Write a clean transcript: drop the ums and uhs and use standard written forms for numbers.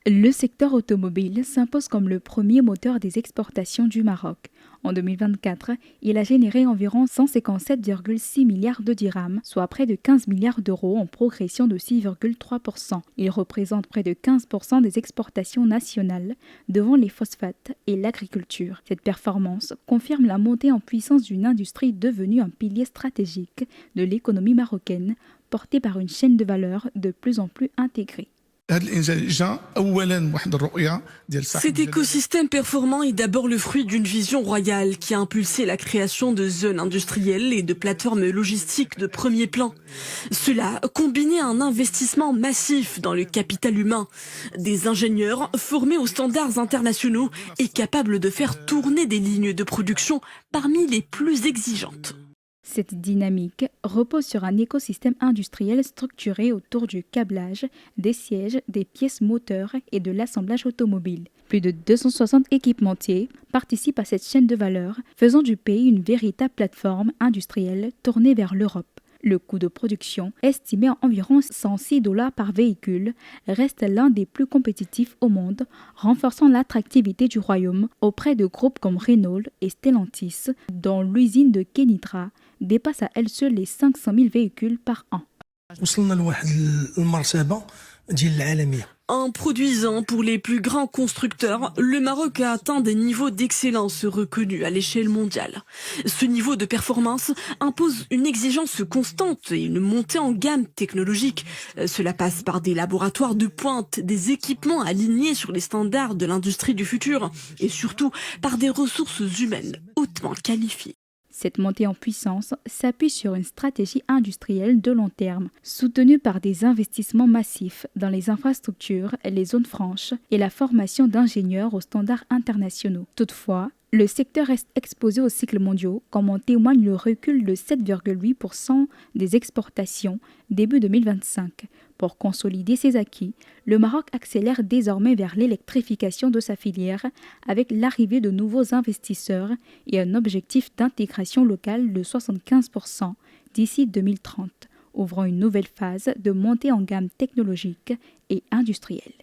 Le secteur automobile s'impose comme le premier moteur des exportations du Maroc. En 2024, il a généré environ 157,6 milliards de dirhams, soit près de 15 milliards d'euros en progression de 6,3%. Il représente près de 15% des exportations nationales, devant les phosphates et l'agriculture. Cette performance confirme la montée en puissance d'une industrie devenue un pilier stratégique de l'économie marocaine, portée par une chaîne de valeur de plus en plus intégrée. Cet écosystème performant est d'abord le fruit d'une vision royale qui a impulsé la création de zones industrielles et de plateformes logistiques de premier plan. Cela combiné à un investissement massif dans le capital humain, des ingénieurs formés aux standards internationaux et capables de faire tourner des lignes de production parmi les plus exigeantes. Cette dynamique repose sur un écosystème industriel structuré autour du câblage, des sièges, des pièces moteurs et de l'assemblage automobile. Plus de 260 équipementiers participent à cette chaîne de valeur, faisant du pays une véritable plateforme industrielle tournée vers l'Europe. Le coût de production, estimé à environ 106 $ par véhicule, reste l'un des plus compétitifs au monde, renforçant l'attractivité du royaume auprès de groupes comme Renault et Stellantis, dont l'usine de Kenitra dépasse à elle seule les 500 000 véhicules par an. En produisant pour les plus grands constructeurs, le Maroc a atteint des niveaux d'excellence reconnus à l'échelle mondiale. Ce niveau de performance impose une exigence constante et une montée en gamme technologique. Cela passe par des laboratoires de pointe, des équipements alignés sur les standards de l'industrie du futur et surtout par des ressources humaines hautement qualifiées. Cette montée en puissance s'appuie sur une stratégie industrielle de long terme, soutenue par des investissements massifs dans les infrastructures, les zones franches et la formation d'ingénieurs aux standards internationaux. Toutefois, le secteur reste exposé aux cycles mondiaux, comme en témoigne le recul de 7,8% des exportations début 2025. Pour consolider ses acquis, le Maroc accélère désormais vers l'électrification de sa filière avec l'arrivée de nouveaux investisseurs et un objectif d'intégration locale de 75% d'ici 2030, ouvrant une nouvelle phase de montée en gamme technologique et industrielle.